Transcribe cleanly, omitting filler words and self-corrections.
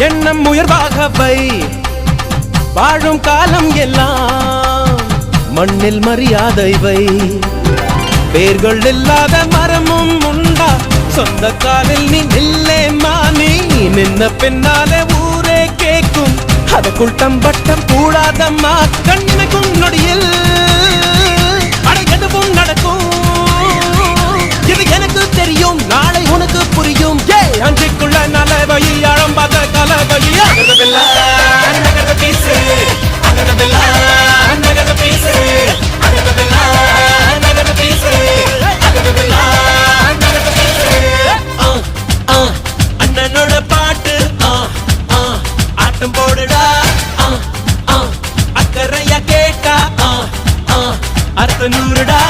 எண்ணம் உயர்வாக வை வாழும் காலம் எல்லாம் மண்ணில் மரியாதை வை வேர்கள் இல்லாத மரமும் உண்டா சொந்த காலில் நீ நில்லே மானி நின்ன பின்னாலே ஊரே கேட்கும் அதற்குள் தம்பட்டம் கூடாதம்மா கண்ணிமைக்கும் நொடியில் எதுவும் நடக்கும் இது எனக்கு தெரியும் நாளை உனக்கு புரியும் அஞ்சுக்குள்ள நலவையில் ஆழம் பார்த்த கலவையில் அண்ணனோட பாட்டு ஆட்டம் போடுடா அக்கறையா கேட்டா அர்த்த நூறுடா